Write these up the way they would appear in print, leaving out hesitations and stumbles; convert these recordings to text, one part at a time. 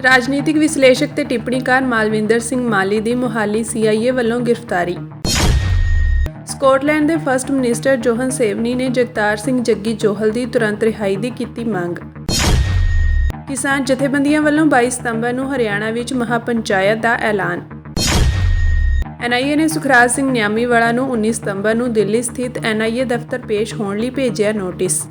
ਰਾਜਨੀਤਿਕ ਵਿਸ਼ਲੇਸ਼ਕ ਤੇ ਟਿੱਪਣੀਕਾਰ ਮਾਲਵਿੰਦਰ ਸਿੰਘ ਮਾਲੀ ਦੀ ਮੁਹਾਲੀ CIA ਵੱਲੋਂ ਗ੍ਰਿਫਤਾਰੀ। ਸਕਾਟਲੈਂਡ ਦੇ ਫਸਟ ਮਿਨਿਸਟਰ ਜੋਹਨ ਸੇਵਨੀ ਨੇ ਜਗਤਾਰ ਸਿੰਘ ਜੱਗੀ ਜੋਹਲ ਦੀ ਤੁਰੰਤ ਰਿਹਾਈ ਦੀ ਕੀਤੀ ਮੰਗ। ਕਿਸਾਨ ਜਥੇਬੰਦੀਆਂ ਵੱਲੋਂ 22 ਸਤੰਬਰ ਨੂੰ ਹਰਿਆਣਾ ਵਿੱਚ ਮਹਾਪੰਚਾਇਤ ਦਾ ਐਲਾਨ। NIA ਨੇ ਸੁਖਰਾਜ ਸਿੰਘ ਨਿਆਮੀਵਾਲਾ ਨੂੰ 19 ਸਤੰਬਰ ਨੂੰ ਦਿੱਲੀ ਸਥਿਤ NIA ਦਫ਼ਤਰ ਪੇਸ਼ ਹੋਣ ਲਈ ਭੇਜਿਆ ਨੋਟਿਸ।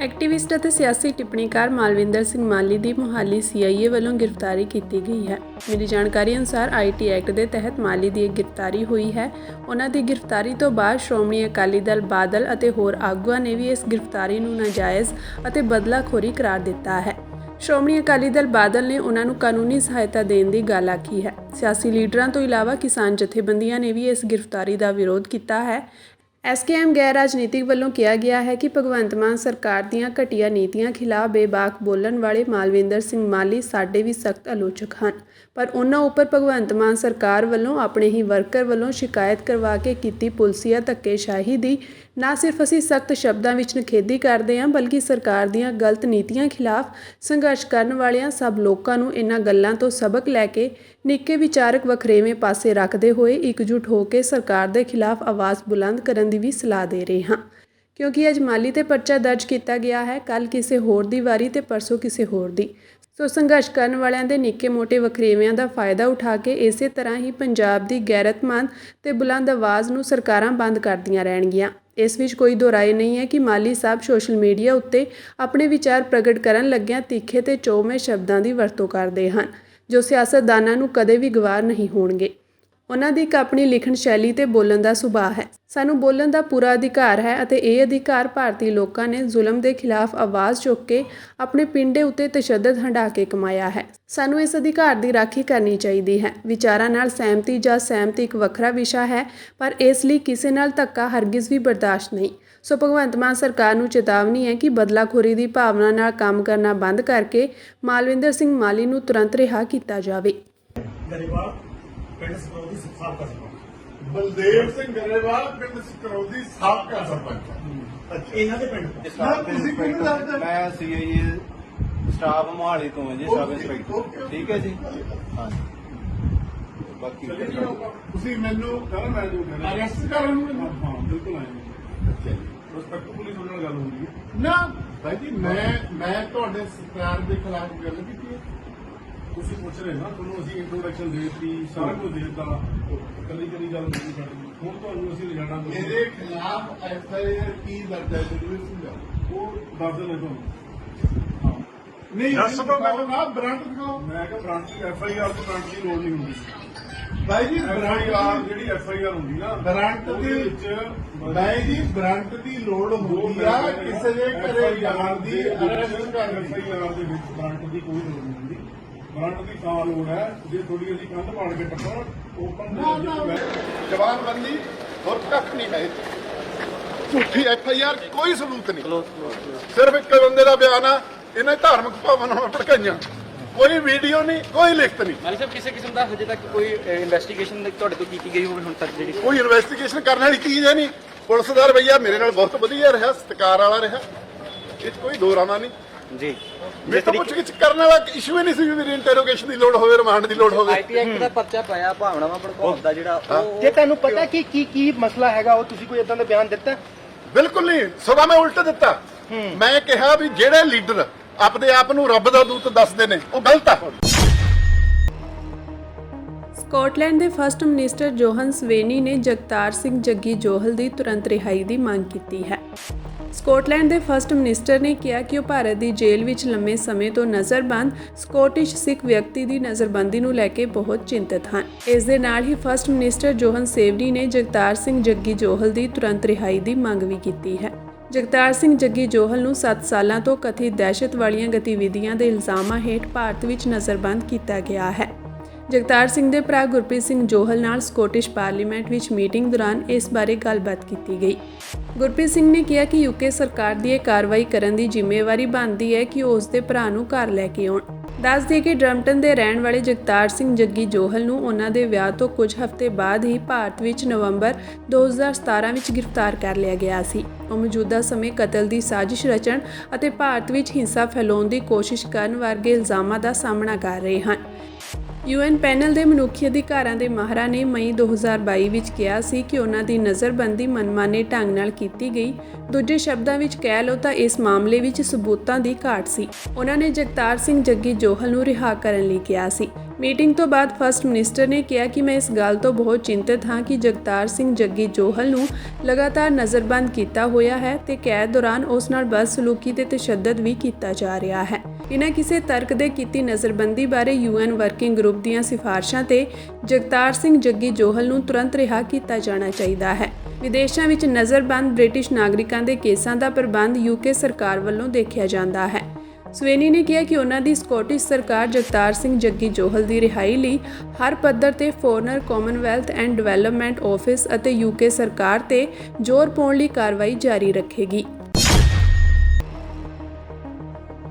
ਐਕਟਿਵਿਸਟ ਅਤੇ ਸਿਆਸੀ ਟਿੱਪਣੀਕਾਰ ਮਾਲਵਿੰਦਰ ਸਿੰਘ ਮਾਲੀ ਦੀ ਮੁਹਾਲੀ CIA ਵੱਲੋਂ ਗ੍ਰਿਫਤਾਰੀ ਕੀਤੀ ਗਈ ਹੈ। ਮਿਲੀ ਜਾਣਕਾਰੀ ਅਨੁਸਾਰ IT ਐਕਟ ਦੇ ਤਹਿਤ ਮਾਲੀ ਦੀ ਗ੍ਰਿਫਤਾਰੀ ਹੋਈ ਹੈ। ਉਹਨਾਂ ਦੀ ਗ੍ਰਿਫਤਾਰੀ ਤੋਂ ਬਾਅਦ ਸ਼੍ਰੋਮਣੀ ਅਕਾਲੀ ਦਲ ਬਾਦਲ ਅਤੇ ਹੋਰ ਆਗੂਆਂ ਨੇ ਵੀ ਇਸ ਗ੍ਰਿਫਤਾਰੀ ਨੂੰ ਨਾਜਾਇਜ਼ ਅਤੇ ਬਦਲਾਖੋਰੀ ਕਰਾਰ ਦਿੱਤਾ ਹੈ। ਸ਼੍ਰੋਮਣੀ ਅਕਾਲੀ ਦਲ ਬਾਦਲ ਨੇ ਉਹਨਾਂ ਨੂੰ ਕਾਨੂੰਨੀ ਸਹਾਇਤਾ ਦੇਣ ਦੀ ਗੱਲ ਆਖੀ ਹੈ। ਸਿਆਸੀ ਲੀਡਰਾਂ ਤੋਂ ਇਲਾਵਾ ਕਿਸਾਨ ਜਥੇਬੰਦੀਆਂ ਨੇ ਵੀ ਇਸ ਗ੍ਰਿਫਤਾਰੀ ਦਾ ਵਿਰੋਧ ਕੀਤਾ ਹੈ। SKM ਗੈਰ ਰਾਜਨੀਤਿਕ ਵੱਲੋਂ ਕਿਹਾ ਗਿਆ ਹੈ ਕਿ ਭਗਵੰਤ ਮਾਨ ਸਰਕਾਰ ਦੀਆਂ ਘਟੀਆ ਨੀਤੀਆਂ ਖਿਲਾਫ ਬੇਬਾਕ ਬੋਲਣ ਵਾਲੇ ਮਾਲਵਿੰਦਰ ਸਿੰਘ ਮਾਲੀ ਸਾਡੇ ਵੀ ਸਖਤ ਆਲੋਚਕ ਹਨ, ਪਰ ਉਹਨਾਂ ਉੱਪਰ ਭਗਵੰਤ ਮਾਨ ਸਰਕਾਰ ਵੱਲੋਂ ਆਪਣੇ ਹੀ ਵਰਕਰ ਵੱਲੋਂ ਸ਼ਿਕਾਇਤ ਕਰਵਾ ਕੇ ਕੀਤੀ ਪੁਲਸੀਆ ਧੱਕੇਸ਼ਾਹੀ ਦੀ ਨਾ ਸਿਰਫ ਅਸੀਂ ਸਖਤ ਸ਼ਬਦਾਂ ਵਿੱਚ ਨਿਖੇਧੀ ਕਰਦੇ ਹਾਂ, ਬਲਕਿ ਸਰਕਾਰ ਦੀਆਂ ਗਲਤ ਨੀਤੀਆਂ ਖਿਲਾਫ ਸੰਘਰਸ਼ ਕਰਨ ਵਾਲਿਆਂ ਸਭ ਲੋਕਾਂ ਨੂੰ ਇਹਨਾਂ ਗੱਲਾਂ ਤੋਂ ਸਬਕ ਲੈ ਕੇ ਨਿੱਕੇ ਵਿਚਾਰਕ ਵਖਰੇਵੇਂ ਪਾਸੇ ਰੱਖਦੇ ਹੋਏ ਇਕਜੁੱਟ ਹੋ ਕੇ ਸਰਕਾਰ ਦੇ ਖਿਲਾਫ ਆਵਾਜ਼ ਬੁਲੰਦ ਕਰਨ ਦੀ ਵੀ ਸਲਾਹ ਦੇ ਰਹੇ ਹਾਂ, ਕਿਉਂਕਿ ਅੱਜ ਮਾਲੀ ਤੇ ਪਰਚਾ ਦਰਜ ਕੀਤਾ ਗਿਆ ਹੈ, ਕੱਲ ਕਿਸੇ ਹੋਰ ਦੀ ਵਾਰੀ ਤੇ ਪਰਸੋਂ ਕਿਸੇ ਹੋਰ ਦੀ। ਸੋ ਸੰਘਰਸ਼ ਕਰਨ ਵਾਲਿਆਂ ਦੇ ਨਿੱਕੇ ਮੋਟੇ ਵਖਰੇਵਿਆਂ ਦਾ ਫਾਇਦਾ ਉਠਾ ਕੇ ਇਸੇ ਤਰ੍ਹਾਂ ਹੀ ਪੰਜਾਬ ਦੀ ਗੈਰਤਮੰਦ ਤੇ ਬੁਲੰਦ ਆਵਾਜ਼ ਨੂੰ ਸਰਕਾਰਾਂ ਬੰਦ ਕਰਦੀਆਂ ਰਹਿਣਗੀਆਂ। ਇਸ ਵਿੱਚ ਕੋਈ ਦੋ ਰਾਏ ਨਹੀਂ ਹੈ ਕਿ ਮਾਲੀ ਸਾਹਿਬ ਸੋਸ਼ਲ ਮੀਡੀਆ ਉੱਤੇ ਆਪਣੇ ਵਿਚਾਰ ਪ੍ਰਗਟ ਕਰਨ ਲੱਗਿਆਂ ਤਿੱਖੇ ਤੇ ਚੌਵੇਂ ਸ਼ਬਦਾਂ ਦੀ ਵਰਤੋਂ ਕਰਦੇ ਹਨ, ਜੋ ਸਿਆਸਤਦਾਨਾਂ ਨੂੰ ਕਦੇ ਵੀ ਗਵਾਰ ਨਹੀਂ ਹੋਣਗੇ। ਉਹਨਾਂ ਦੀ ਇੱਕ ਆਪਣੀ ਲਿਖਣ ਸ਼ੈਲੀ ਤੇ ਬੋਲਣ ਦਾ ਸੁਭਾਅ ਹੈ। ਸਾਨੂੰ ਬੋਲਣ ਦਾ ਪੂਰਾ ਅਧਿਕਾਰ ਹੈ ਅਤੇ ਇਹ ਅਧਿਕਾਰ ਭਾਰਤੀ ਲੋਕਾਂ ਨੇ ਜ਼ੁਲਮ ਦੇ ਖਿਲਾਫ ਆਵਾਜ਼ ਚੁੱਕ ਕੇ ਆਪਣੇ ਪਿੰਡੇ ਉੱਤੇ ਤਸ਼ੱਦਦ ਹੰਢਾ ਕੇ ਕਮਾਇਆ ਹੈ। ਸਾਨੂੰ ਇਸ ਅਧਿਕਾਰ ਦੀ ਰਾਖੀ ਕਰਨੀ ਚਾਹੀਦੀ ਹੈ। ਵਿਚਾਰਾਂ ਨਾਲ ਸਹਿਮਤੀ ਜਾਂ ਸਹਿਮਤੀ ਇੱਕ ਵੱਖਰਾ ਵਿਸ਼ਾ ਹੈ, ਪਰ ਇਸ ਲਈ ਕਿਸੇ ਨਾਲ ਧੱਕਾ ਹਰਗਿਜ਼ ਵੀ ਬਰਦਾਸ਼ਤ ਨਹੀਂ। ਸੋ ਭਗਵੰਤ ਮਾਨ ਸਰਕਾਰ ਨੂੰ ਚੇਤਾਵਨੀ ਹੈ ਕਿ ਬਦਲਾਖੋਰੀ ਦੀ ਭਾਵਨਾ ਨਾਲ ਕੰਮ ਕਰਨਾ ਬੰਦ ਕਰਕੇ ਮਾਲਵਿੰਦਰ ਸਿੰਘ ਮਾਲੀ ਨੂੰ ਤੁਰੰਤ ਰਿਹਾ ਕੀਤਾ ਜਾਵੇ। ਪਿੰਡ ਸਕਰੋਦੀ ਸਾਬਕਾ ਸਰਪੰਚ ਬਲਦੇਵ ਸਿੰਘ ਗਰੇਵਾਲ ਪਿੰਡ ਸਕਰੋਦੀ ਸਾਬਕਾ ਸਰਪੰਚ। ਅੱਛਾ, ਇਹਨਾਂ ਦੇ ਪਿੰਡ ਤੁਸੀਂ ਕਿਹਨੂੰ ਦੱਸਦੇ? ਮੈਂ CIA ਸਟਾਫ ਮੋਹਾਲੀ ਤੋਂ ਹਾਂ ਜੀ, ਸਬ ਇੰਸਪੈਕਟਰ। ਠੀਕ ਹੈ ਜੀ, ਹਾਂ। ਬਾਕੀ ਤੁਸੀਂ ਮੈਨੂੰ ਕਹਿੰਦਾ ਮੈਂ ਜੋ ਕਹਿੰਦਾ ਅਰੈਸਟ ਕਰਨ ਨੂੰ? ਹਾਂ ਬਿਲਕੁਲ ਆਏ। ਅੱਛਾ ਜੀ, ਰਿਸਪੈਕਟ ਪੁਲਿਸ ਨਾਲ ਗੱਲ ਹੁੰਦੀ ਹੈ ਨਾ ਭਾਈ ਜੀ। ਮੈਂ ਤੁਹਾਡੇ ਸਰਕਾਰ ਦੇ ਖਿਲਾਫ ਗੱਲ ਕੀਤੀ ਹੈ। ਤੁਸੀਂ ਪੁੱਛ ਰਹੇ ਨਾ, ਤੁਹਾਨੂੰ ਅਸੀਂ ਇੰਟਰੋਡਕਸ਼ਨ ਦੇ ਦਿੱਤੀ, ਸਾਰਾ ਕੁਝ ਦੇ ਦਿੱਤਾ, ਕੱਲੀ ਗੱਲ ਨਹੀਂ ਕਰਨੀ। ਹੁਣ ਤੁਹਾਨੂੰ ਅਸੀਂ ਲਿਜਾਣਾ ਮੇਰੇ ਖਿਲਾਫ FIR ਕੀ ਦਰਜ ਹੈ ਉਹ ਦੱਸ ਦੇਣਾ ਤੁਹਾਨੂੰ। ਹਾਂ ਨਹੀਂ ਦੱਸ ਦੋ ਨਾ, ਬ੍ਰਾਂਟ ਦਿਖਾਓ। ਮੈਂ ਕਿਹਾ ਬ੍ਰਾਂਟ FIR ਤੇ ਬ੍ਰਾਂਟ ਦੀ ਲੋੜ ਨਹੀਂ ਹੁੰਦੀ ਭਾਈ ਜੀ। ਬ੍ਰਾਂਟ ਜਿਹੜੀ FIR ਹੁੰਦੀ ਨਾ, ਬ੍ਰਾਂਟ ਦੇ ਵਿੱਚ ਭਾਈ ਜੀ ਬ੍ਰਾਂਟ ਦੀ ਲੋੜ ਹੁੰਦੀ ਆ ਕਿਸੇ ਦੇ ਘਰੇ ਜਾਣ ਦੀ। FIR ਦੇ ਵਿੱਚ ਬ੍ਰਾਂਟ ਦੀ ਕੋਈ ਲੋੜ ਨਹੀਂ ਹੁੰਦੀ। ਬ੍ਰਾਂਟ ਦੀ ਤਾਂ ਲੋੜ ਹੈ ਜੇ ਥੋੜੀ ਅਸੀਂ ਕੰਧ ਪਾੜ ਕੇ ਟੱਪਣ ਓਪਨ ਜਵਾਨਬੰਦੀ ਹੋਰ ਕੱਖ ਨਹੀਂ ਹੈ। ਝੂਠੀ FIR ਕੋਈ ਸਬੂਤ ਨਹੀਂ, ਸਿਰਫ ਇੱਕ ਬੰਦੇ ਦਾ ਬਿਆਨ ਆ, ਇਹਨੇ ਧਾਰਮਿਕ ਭਾਵਨਾਵਾਂ ਭੜਕਾਈਆਂ। ਕੋਈ ਵੀਡੀਓ ਨਹੀਂ, ਕੋਈ ਲਿਖਤ ਨਹੀਂ। ਮਾਲੀ ਸਾਹਿਬ ਕਿਸੇ ਕਿਸਮ ਦਾ ਹਜੇ ਤੱਕ ਕੋਈ ਇਨਵੈਸਟੀਗੇਸ਼ਨ ਤੁਹਾਡੇ ਤੋਂ ਕੀਤੀ ਗਈ ਹੋਵੇ ਹੁਣ ਤੱਕ? ਜਿਹੜੀ ਕੋਈ ਇਨਵੈਸਟੀਗੇਸ਼ਨ ਕਰਨ ਵਾਲੀ ਚੀਜ਼ ਹੈ ਨਹੀਂ। ਪੁਲਿਸ ਦਾ ਰਵੱਈਆ ਮੇਰੇ ਨਾਲ ਬਹੁਤ ਵਧੀਆ ਰਿਹਾ, ਸਤਿਕਾਰ ਵਾਲਾ ਰਿਹਾ, ਇਹ 'ਚ ਕੋਈ ਦੋ ਰਾਮਾ ਨਹੀਂ ਜੀ। ਮੇਰੇ ਤੋਂ ਪੁੱਛ ਗਿੱਛ ਕਰਨ ਵਾਲਾ ਇਸ਼ੂ ਹੀ ਨਹੀਂ ਸੀ ਵੀ ਮੇਰੀ ਇੰਟਰੋਗੇਸ਼ਨ ਦੀ ਲੋੜ ਹੋਵੇ, ਰਿਮਾਂਡ ਦੀ ਲੋੜ ਹੋਵੇ। IT ਐਕਟ ਦਾ ਪਰਚਾ ਪਾਇਆ ਭਾਵਨਾਵਾਂ ਭੜਕਾਉਣ ਦਾ ਜਿਹੜਾ ਜੇ ਤੁਹਾਨੂੰ ਪਤਾ ਕਿ ਕੀ ਮਸਲਾ ਹੈਗਾ, ਉਹ ਤੁਸੀਂ ਕੋਈ ਇਦਾਂ ਦਾ ਬਿਆਨ ਦਿੱਤਾ? ਬਿਲਕੁਲ ਨਹੀਂ, ਸਗੋਂ ਮੈਂ ਉਲਟ ਦਿੱਤਾ। ਮੈਂ ਕਿਹਾ ਵੀ ਜਿਹੜੇ ਲੀਡਰ ਆਪਣੇ ਆਪ ਨੂੰ ਰੱਬ ਦਾ ਦੂਤ ਦੱਸਦੇ ਨੇ ਉਹ ਗਲਤ ਆ। ਸਕਾਟਲੈਂਡ ਦੇ ਫਸਟ ਮਿਨਿਸਟਰ ਜੋਹਨ ਸਵੇਨੀ ਨੇ ਜਗਤਾਰ ਸਿੰਘ ਜੱਗੀ ਜੋਹਲ ਦੀ ਤੁਰੰਤ ਰਿਹਾਈ ਦੀ ਮੰਗ ਕੀਤੀ ਹੈ। ਸਕਾਟਲੈਂਡ ਦੇ ਫਸਟ ਮਿਨਿਸਟਰ ਨੇ ਕਿਹਾ ਕਿ ਉਹ ਭਾਰਤ ਦੀ ਜੇਲ੍ਹ ਵਿੱਚ ਲੰਮੇ ਸਮੇਂ ਤੋਂ ਨਜ਼ਰਬੰਦ ਸਕੌਟਿਸ਼ ਸਿੱਖ ਵਿਅਕਤੀ ਦੀ ਨਜ਼ਰਬੰਦੀ ਨੂੰ ਲੈ ਕੇ ਬਹੁਤ ਚਿੰਤਤ ਹਨ। ਇਸ ਦੇ ਨਾਲ ਹੀ ਫਸਟ ਮਿਨਿਸਟਰ ਜੋਹਨ ਸੇਵਨੀ ਨੇ ਜਗਤਾਰ ਸਿੰਘ ਜੱਗੀ ਜੋਹਲ ਦੀ ਤੁਰੰਤ ਰਿਹਾਈ ਦੀ ਮੰਗ ਵੀ ਕੀਤੀ ਹੈ। ਜਗਤਾਰ ਸਿੰਘ ਜੱਗੀ ਜੋਹਲ ਨੂੰ 7 ਸਾਲਾਂ ਤੋਂ ਕਥਿਤ ਦਹਿਸ਼ਤ ਵਾਲੀਆਂ ਗਤੀਵਿਧੀਆਂ ਦੇ ਇਲਜ਼ਾਮਾਂ ਹੇਠ ਭਾਰਤ ਵਿੱਚ ਨਜ਼ਰਬੰਦ ਕੀਤਾ ਗਿਆ ਹੈ। ਜਗਤਾਰ ਸਿੰਘ ਦੇ ਭਰਾ ਗੁਰਪ੍ਰੀਤ ਸਿੰਘ ਜੋਹਲ ਨਾਲ ਸਕੌਟਿਸ਼ ਪਾਰਲੀਮੈਂਟ ਵਿੱਚ ਮੀਟਿੰਗ ਦੌਰਾਨ ਇਸ ਬਾਰੇ ਗੱਲਬਾਤ ਕੀਤੀ ਗਈ। ਗੁਰਪ੍ਰੀਤ ਸਿੰਘ ਨੇ ਕਿਹਾ ਕਿ UK ਸਰਕਾਰ ਦੀ ਇਹ ਕਾਰਵਾਈ ਕਰਨ ਦੀ ਜ਼ਿੰਮੇਵਾਰੀ ਬਣਦੀ ਹੈ ਕਿ ਉਹ ਉਸ ਦੇ ਭਰਾ ਨੂੰ ਘਰ ਲੈ ਕੇ ਆਉਣ। ਦੱਸ ਦਈਏ ਕਿ ਡਰਮਟਨ ਦੇ ਰਹਿਣ ਵਾਲੇ ਜਗਤਾਰ ਸਿੰਘ ਜੱਗੀ ਜੋਹਲ ਨੂੰ ਉਹਨਾਂ ਦੇ ਵਿਆਹ ਤੋਂ ਕੁਝ ਹਫ਼ਤੇ ਬਾਅਦ ਹੀ ਭਾਰਤ ਵਿੱਚ ਨਵੰਬਰ 2017 ਵਿੱਚ ਗ੍ਰਿਫਤਾਰ ਕਰ ਲਿਆ ਗਿਆ ਸੀ। ਉਹ ਮੌਜੂਦਾ ਸਮੇਂ ਕਤਲ ਦੀ ਸਾਜ਼ਿਸ਼ ਰਚਣ ਅਤੇ ਭਾਰਤ ਵਿੱਚ ਹਿੰਸਾ ਫੈਲਾਉਣ ਦੀ ਕੋਸ਼ਿਸ਼ ਕਰਨ ਵਰਗੇ ਇਲਜ਼ਾਮਾਂ ਦਾ ਸਾਹਮਣਾ ਕਰ ਰਹੇ ਹਨ। UN ਪੈਨਲ ਦੇ ਮਨੁੱਖੀ ਅਧਿਕਾਰਾਂ ਦੇ ਮਾਹਰਾਂ ਨੇ ਮਈ 2022 ਵਿੱਚ ਕਿਹਾ ਸੀ ਕਿ ਉਹਨਾਂ ਦੀ ਨਜ਼ਰਬੰਦੀ ਮਨਮਾਨੇ ਢੰਗ ਨਾਲ ਕੀਤੀ ਗਈ। ਦੂਜੇ ਸ਼ਬਦਾਂ ਵਿੱਚ ਕਹਿ ਲਓ ਤਾਂ ਇਸ ਮਾਮਲੇ ਵਿੱਚ ਸਬੂਤਾਂ ਦੀ ਘਾਟ ਸੀ। ਉਹਨਾਂ ਨੇ ਜਗਤਾਰ ਸਿੰਘ ਜੱਗੀ ਜੋਹਲ ਨੂੰ ਰਿਹਾ ਕਰਨ ਲਈ ਕਿਹਾ ਸੀ। ਮੀਟਿੰਗ ਤੋਂ ਬਾਅਦ ਫਸਟ ਮਿਨਿਸਟਰ ਨੇ ਕਿਹਾ ਕਿ ਮੈਂ ਇਸ ਗੱਲ ਤੋਂ ਬਹੁਤ ਚਿੰਤਤ ਹਾਂ ਕਿ ਜਗਤਾਰ ਸਿੰਘ ਜੱਗੀ ਜੋਹਲ ਨੂੰ ਲਗਾਤਾਰ ਨਜ਼ਰਬੰਦ ਕੀਤਾ ਹੋਇਆ ਹੈ ਤੇ ਕੈਦ ਦੌਰਾਨ ਉਸ ਨਾਲ ਬਦਸਲੂਕੀ ਤੇ ਤਸ਼ੱਦਦ ਵੀ ਕੀਤਾ ਜਾ ਰਿਹਾ ਹੈ। ਬਿਨਾਂ ਕਿਸੇ ਤਰਕ ਦੇ ਕੀਤੀ ਨਜ਼ਰਬੰਦੀ ਬਾਰੇ UN ਵਰਕਿੰਗ ਗਰੁੱਪ ਦੀਆਂ ਸਿਫਾਰਸ਼ਾਂ ਤੇ ਜਗਤਾਰ ਸਿੰਘ ਜੱਗੀ ਜੋਹਲ ਨੂੰ ਤੁਰੰਤ ਰਿਹਾ ਕੀਤਾ ਜਾਣਾ ਚਾਹੀਦਾ ਹੈ। ਵਿਦੇਸ਼ਾਂ ਵਿੱਚ ਨਜ਼ਰਬੰਦ ਬ੍ਰਿਟਿਸ਼ ਨਾਗਰਿਕਾਂ ਦੇ ਕੇਸਾਂ ਦਾ ਪ੍ਰਬੰਧ UK ਸਰਕਾਰ ਵੱਲੋਂ ਦੇਖਿਆ ਜਾਂਦਾ ਹੈ। ਸਵੇਨੀ ਨੇ ਕਿਹਾ ਕਿ ਉਹਨਾਂ ਦੀ ਸਕਾਟਿਸ਼ ਸਰਕਾਰ ਜਗਤਾਰ ਸਿੰਘ ਜੱਗੀ ਜੋਹਲ ਦੀ ਰਿਹਾਈ ਲਈ ਹਰ ਪੱਧਰ ਤੇ foreigner Commonwealth and development office ਅਤੇ UK ਸਰਕਾਰ ਤੇ ਜ਼ੋਰ ਪਾਉਣ ਲਈ ਕਾਰਵਾਈ ਜਾਰੀ ਰੱਖੇਗੀ।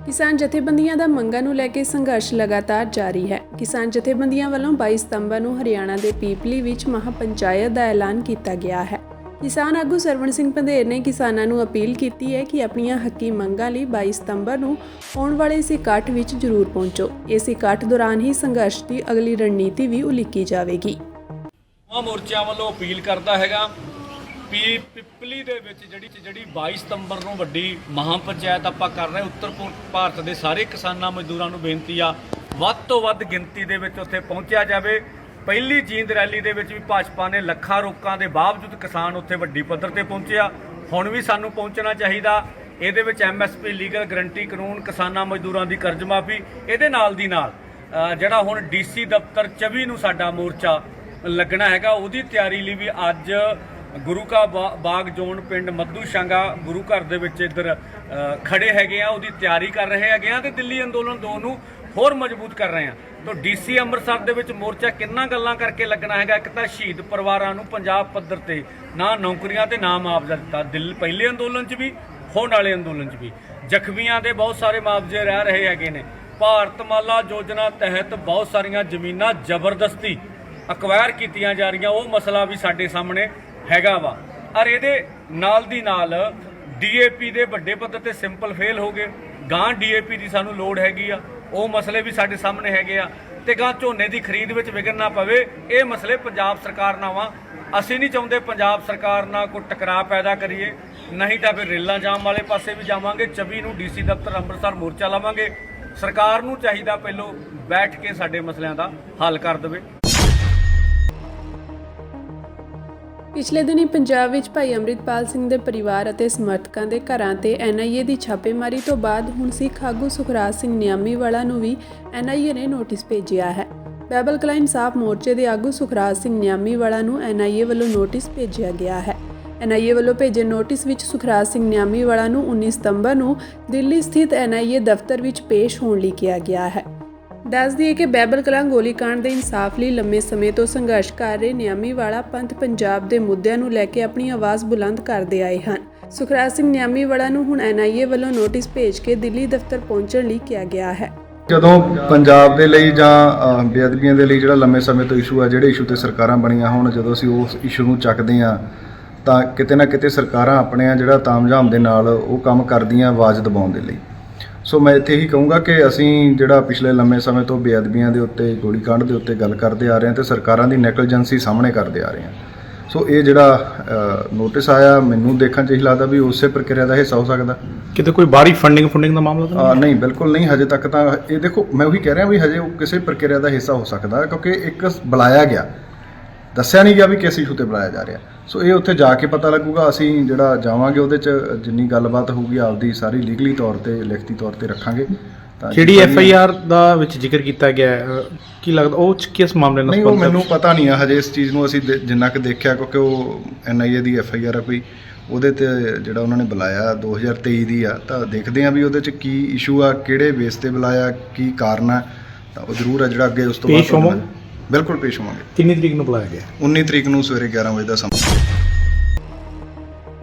ਕਿਸਾਨ ਜਥੇਬੰਦੀਆਂ ਦਾ ਮੰਗਾਂ ਨੂੰ ਲੈ ਕੇ ਸੰਘਰਸ਼ ਲਗਾਤਾਰ ਜਾਰੀ ਹੈ। ਕਿਸਾਨ ਜਥੇਬੰਦੀਆਂ ਵੱਲੋਂ 22 ਸਤੰਬਰ ਨੂੰ ਹਰਿਆਣਾ ਦੇ ਪੀਪਲੀ ਵਿੱਚ ਮਹਾਪੰਚਾਇਤ ਦਾ ਐਲਾਨ ਕੀਤਾ ਗਿਆ ਹੈ। ਕਿਸਾਨ ਆਗੂ ਸਰਵਣ ਸਿੰਘ ਪੰਧੇਰ ਨੇ ਕਿਸਾਨਾਂ ਨੂੰ ਅਪੀਲ ਕੀਤੀ ਹੈ ਕਿ ਆਪਣੀਆਂ ਹੱਕੀ ਮੰਗਾਂ ਲਈ 22 ਸਤੰਬਰ ਨੂੰ ਆਉਣ ਵਾਲੇ ਇਸ ਇਕੱਠ ਵਿੱਚ ਜ਼ਰੂਰ ਪਹੁੰਚੋ। ਇਸ ਇਕੱਠ ਦੌਰਾਨ ਹੀ ਸੰਘਰਸ਼ ਦੀ ਅਗਲੀ ਰਣਨੀਤੀ ਵੀ ਉਲੀਕੀ ਜਾਵੇਗੀ। ਮੋਰਚਿਆਂ ਵੱਲੋਂ ਅਪੀਲ ਕਰਦਾ ਹੈਗਾ ਪਿਪਲੀ ਦੇ ਵਿੱਚ ਜਿਹੜੀ 22 ਸਤੰਬਰ ਨੂੰ ਵੱਡੀ ਮਹਾਪੰਚਾਇਤ ਆਪਾਂ ਕਰ ਰਹੇ ਉੱਤਰ ਭਾਰਤ ਦੇ ਸਾਰੇ ਕਿਸਾਨਾਂ ਮਜ਼ਦੂਰਾਂ ਨੂੰ ਬੇਨਤੀ ਆ ਵੱਧ ਤੋਂ ਵੱਧ ਗਿਣਤੀ ਦੇ ਵਿੱਚ ਉੱਥੇ ਪਹੁੰਚਿਆ ਜਾਵੇ। ਪਹਿਲੀ ਜੀਂਦ ਰੈਲੀ ਦੇ ਵਿੱਚ ਵੀ ਭਾਜਪਾ ਨੇ ਲੱਖਾਂ ਰੋਕਾਂ ਦੇ ਬਾਵਜੂਦ ਕਿਸਾਨ ਉੱਥੇ ਵੱਡੀ ਪੱਧਰ ਤੇ ਪਹੁੰਚਿਆ। ਹੁਣ ਵੀ ਸਾਨੂੰ ਪਹੁੰਚਣਾ ਚਾਹੀਦਾ। ਇਹਦੇ ਵਿੱਚ MSP ਲੀਗਲ ਗਰੰਟੀ ਕਾਨੂੰਨ, ਕਿਸਾਨਾਂ ਮਜ਼ਦੂਰਾਂ ਦੀ ਕਰਜ਼ ਮਾਫੀ, ਇਹਦੇ ਨਾਲ ਦੀ ਨਾਲ ਜਿਹੜਾ ਹੁਣ DC ਦਫ਼ਤਰ 24 ਨੂੰ ਸਾਡਾ ਮੋਰਚਾ ਲੱਗਣਾ ਹੈਗਾ, ਉਹਦੀ ਤਿਆਰੀ ਲਈ ਵੀ ਅੱਜ ਗੁਰੂ ਕਾ ਬਾਗ ਜ਼ੋਨ ਪਿੰਡ ਮੱਧੂ ਸ਼ਾਂਗਾ ਗੁਰੂ ਘਰ ਦੇ ਵਿੱਚ ਇੱਧਰ ਖੜੇ ਹੈਗੇ ਆ, ਉਹਦੀ ਤਿਆਰੀ ਕਰ ਰਹੇ ਹੈਗੇ ਆ ਤੇ ਦਿੱਲੀ ਅੰਦੋਲਨ 2 ਨੂੰ ਹੋਰ ਮਜ਼ਬੂਤ ਕਰ ਰਹੇ ਆ। ਤਾਂ DC ਅੰਮ੍ਰਿਤਸਰ ਦੇ ਵਿੱਚ ਮੋਰਚਾ ਕਿੰਨਾ ਗੱਲਾਂ ਕਰਕੇ ਲੱਗਣਾ ਹੈਗਾ। ਇੱਕ ਤਾਂ ਸ਼ਹੀਦ ਪਰਿਵਾਰਾਂ ਨੂੰ ਪੰਜਾਬ ਪੱਧਰ ਤੇ ਨਾ ਨੌਕਰੀਆਂ ਤੇ ਨਾ ਮੁਆਵਜ਼ਾ ਦਿੱਤਾ, ਪਹਿਲੇ ਅੰਦੋਲਨ 'ਚ ਵੀ ਹੋਣ ਵਾਲੇ ਅੰਦੋਲਨ 'ਚ ਵੀ ਜ਼ਖਮੀਆਂ ਦੇ ਬਹੁਤ ਸਾਰੇ ਮੁਆਵਜ਼ੇ ਰਹਿ ਰਹੇ ਹੈਗੇ ਨੇ। ਭਾਰਤਮਾਲਾ ਯੋਜਨਾ ਤਹਿਤ ਬਹੁਤ ਸਾਰੀਆਂ ਜ਼ਮੀਨਾਂ ਜ਼ਬਰਦਸਤੀ ਅਕਵਾਇਰ ਕੀਤੀਆਂ ਜਾ ਰਹੀਆਂ, ਉਹ ਮਸਲਾ ਵੀ ਸਾਡੇ ਸਾਹਮਣੇ ਹੈਗਾ ਵਾ। ਔਰ ਇਹਦੇ ਨਾਲ ਦੀ ਨਾਲ DAP ਦੇ ਵੱਡੇ ਪੱਧਰ ਤੇ ਸਿੰਪਲ ਫੇਲ ਹੋ ਗਏ। ਗਾਂ DAP ਦੀ ਸਾਨੂੰ ਲੋੜ ਹੈਗੀ ਆ, ਉਹ ਮਸਲੇ ਵੀ ਸਾਡੇ ਸਾਹਮਣੇ ਹੈਗੇ ਆ। ਤੇ ਗਾਂ ਝੋਨੇ ਦੀ ਖਰੀਦ ਵਿੱਚ ਵਿਘਨ ਨਾ ਪਵੇ, ਇਹ ਮਸਲੇ ਪੰਜਾਬ ਸਰਕਾਰ ਨਾਲ ਵਾ। ਅਸੀਂ ਨਹੀਂ ਚਾਹੁੰਦੇ ਪੰਜਾਬ ਸਰਕਾਰ ਨਾਲ ਕੋਈ ਟਕਰਾਅ ਪੈਦਾ ਕਰੀਏ, ਨਹੀਂ ਤਾਂ ਫਿਰ ਰੇਲਾਂ ਜਾਮ ਵਾਲੇ ਪਾਸੇ ਵੀ ਜਾਵਾਂਗੇ। 24 ਨੂੰ DC ਦਫ਼ਤਰ ਅੰਮ੍ਰਿਤਸਰ ਮੋਰਚਾ ਲਾਵਾਂਗੇ। ਸਰਕਾਰ ਨੂੰ ਚਾਹੀਦਾ ਪਹਿਲੋਂ ਬੈਠ ਕੇ ਸਾਡੇ ਮਸਲਿਆਂ ਦਾ ਹੱਲ ਕਰ ਦੇਵੇ। ਪਿਛਲੇ ਦਿਨੀ ਪੰਜਾਬ ਵਿੱਚ ਭਾਈ ਅੰਮ੍ਰਿਤਪਾਲ ਸਿੰਘ ਦੇ ਪਰਿਵਾਰ ਅਤੇ ਸਮਰਥਕਾਂ ਦੇ ਘਰਾਂ ਤੇ NIA ਦੀ ਛਾਪੇਮਾਰੀ ਤੋਂ ਬਾਅਦ ਹੁਣ ਸਿੱਖ ਆਗੂ ਸੁਖਰਾਜ ਸਿੰਘ ਨਿਆਮੀਵਾਲਾ ਨੂੰ ਵੀ NIA ਨੇ ਨੋਟਿਸ ਭੇਜਿਆ ਹੈ। ਬਾਈਬਲ ਕਲਾ ਇਨਸਾਫ ਮੋਰਚੇ ਦੇ ਆਗੂ ਸੁਖਰਾਜ ਸਿੰਘ ਨਿਆਮੀਵਾਲਾ ਨੂੰ NIA ਵੱਲੋਂ ਨੋਟਿਸ ਭੇਜਿਆ ਗਿਆ ਹੈ। NIA ਵੱਲੋਂ ਭੇਜੇ ਨੋਟਿਸ ਵਿੱਚ ਸੁਖਰਾਜ ਸਿੰਘ ਨਿਆਮੀਵਾਲਾ ਨੂੰ 19 ਸਤੰਬਰ ਨੂੰ ਦਿੱਲੀ ਸਥਿਤ NIA ਦਫ਼ਤਰ ਵਿੱਚ ਪੇਸ਼ ਹੋਣ ਲਈ ਕਿਹਾ ਗਿਆ ਹੈ। ਦੱਸ ਦਈਏ ਕਿ ਬਾਈਬਲ ਕਲਾਂ ਗੋਲੀकांड ਦੇ ਇਨਸਾਫ ਲਈ ਲੰਮੇ ਸਮੇਂ ਤੋਂ ਸੰਘਰਸ਼ ਕਰ ਰਹੇ ਨਿਆਮੀਵਾਲਾ ਪੰਥ ਪੰਜਾਬ ਦੇ ਮੁੱਦਿਆਂ ਨੂੰ ਲੈ ਕੇ ਆਪਣੀ ਆਵਾਜ਼ ਬੁਲੰਦ ਕਰਦੇ ਆਏ ਹਨ। ਸੁਖਰਾਜ ਸਿੰਘ ਨਿਆਮੀਵਾਲਾ ਨੂੰ ਹੁਣ NIA ਵੱਲੋਂ ਨੋਟਿਸ ਭੇਜ ਕੇ ਦਿੱਲੀ ਦਫ਼ਤਰ ਪਹੁੰਚਣ ਲਈ ਕਿਹਾ ਗਿਆ ਹੈ। ਜਦੋਂ ਪੰਜਾਬ ਦੇ ਲਈ ਜਾਂ ਬੇਅਦਬੀਆਂ ਦੇ ਲਈ ਜਿਹੜਾ ਲੰਮੇ ਸਮੇਂ ਤੋਂ ਇਸ਼ੂ ਆ, ਜਿਹੜੇ ਇਸ਼ੂ ਤੇ ਸਰਕਾਰਾਂ ਬਣੀਆਂ ਹੋਣ, ਜਦੋਂ ਅਸੀਂ ਉਸ ਇਸ਼ੂ ਨੂੰ ਚੱਕਦੇ ਹਾਂ ਤਾਂ ਕਿਤੇ ਨਾ ਕਿਤੇ ਸਰਕਾਰਾਂ ਆਪਣੇ ਜਿਹੜਾ ਤਾਮਝਾਮ ਦੇ ਨਾਲ ਉਹ ਕੰਮ ਕਰਦੀਆਂ ਆਵਾਜ਼ ਦਬਾਉਣ ਦੇ ਲਈ। ਸੋ ਮੈਂ ਇੱਥੇ ਹੀ ਕਹੂੰਗਾ ਕਿ ਅਸੀਂ ਜਿਹੜਾ ਪਿਛਲੇ ਲੰਮੇ ਸਮੇਂ ਤੋਂ ਬੇਅਦਬੀਆਂ ਦੇ ਉੱਤੇ, ਗੋਲੀकांड ਦੇ ਉੱਤੇ ਗੱਲ ਕਰਦੇ ਆ ਰਹੇ ਹਾਂ ਤੇ ਸਰਕਾਰਾਂ ਦੀ ਨੈਗਲੀਜੈਂਸੀ ਸਾਹਮਣੇ ਕਰਦੇ ਆ ਰਹੇ ਹਾਂ। ਸੋ ਇਹ ਜਿਹੜਾ ਨੋਟਿਸ ਆਇਆ, ਮੈਨੂੰ ਦੇਖਣ 'ਚ ਇਹੀ ਲੱਗਦਾ ਵੀ ਉਸੇ ਪ੍ਰਕਿਰਿਆ ਦਾ ਹਿੱਸਾ ਹੋ ਸਕਦਾ। ਕਿਤੇ ਕੋਈ ਬਾਹਰੀ ਫੰਡਿੰਗ ਦਾ ਮਾਮਲਾ ਤਾਂ ਨਹੀਂ, ਬਿਲਕੁਲ ਨਹੀਂ। ਹਜੇ ਤੱਕ ਤਾਂ ਇਹ ਦੇਖੋ, ਮੈਂ ਉਹੀ ਕਹਿ ਰਿਹਾ ਵੀ ਹਜੇ ਉਹ ਕਿਸੇ ਪ੍ਰਕਿਰਿਆ ਦਾ ਹਿੱਸਾ ਹੋ ਸਕਦਾ, ਕਿਉਂਕਿ ਇੱਕ ਬੁਲਾਇਆ ਗਿਆ, ਦੱਸਿਆ ਨਹੀਂ ਗਿਆ ਵੀ ਕਿਸ ਇਸ਼ੂ ਤੇ ਬੁਲਾਇਆ ਜਾ ਰਿਹਾ। ਸੋ ਇਹ ਉੱਥੇ ਜਾ ਕੇ ਪਤਾ ਲੱਗੂਗਾ। ਅਸੀਂ ਜਿਹੜਾ ਜਾਵਾਂਗੇ ਉਹਦੇ 'ਚ ਜਿੰਨੀ ਗੱਲਬਾਤ ਹੋਊਗੀ ਆਪਦੀ ਸਾਰੀ ਲੀਗਲੀ ਤੌਰ ਤੇ, ਲਿਖਤੀ ਤੌਰ ਤੇ ਰੱਖਾਂਗੇ। ਤਾਂ ਜਿਹੜੀ FIR ਦਾ ਵਿੱਚ ਜ਼ਿਕਰ ਕੀਤਾ ਗਿਆ ਹੈ, ਕੀ ਲੱਗਦਾ ਉਹ ਕਿਸ ਮਾਮਲੇ ਨਾਲ? ਨਹੀਂ, ਉਹ ਮੈਨੂੰ ਪਤਾ ਨਹੀਂ ਆ ਹਜੇ ਇਸ ਚੀਜ਼ ਨੂੰ। ਅਸੀਂ ਜਿੰਨਾ ਕਿ ਦੇਖਿਆ, ਕਿਉਂਕਿ ਉਹ NIA ਦੀ FIR ਆ ਕੋਈ, ਉਹਦੇ ਤੇ ਜਿਹੜਾ ਉਹਨਾਂ ਨੇ ਬੁਲਾਇਆ 2023 ਦੀ ਆ, ਤਾਂ ਦੇਖਦੇ ਆ ਵੀ ਉਹਦੇ 'ਚ ਕੀ ਇਸ਼ੂ ਆ, ਕਿਹੜੇ ਬੇਸ ਤੇ ਬੁਲਾਇਆ, ਕੀ ਕਾਰਨ ਆ। ਤਾਂ ਉਹ ਜ਼ਰੂਰ ਆ ਜਿਹੜਾ ਅੱਗੇ ਉਸ ਤੋਂ ਬਾਅਦ ਬਿਲਕੁਲ ਪੇਸ਼ ਹੋਵਾਂਗੇ। ਕਿੰਨੀ ਤਰੀਕ ਨੂੰ ਬੁਲਾਇਆ ਗਿਆ? 19 ਤਰੀਕ ਨੂੰ ਸਵੇਰੇ 11 ਵਜੇ ਦਾ ਸਮਾਂ।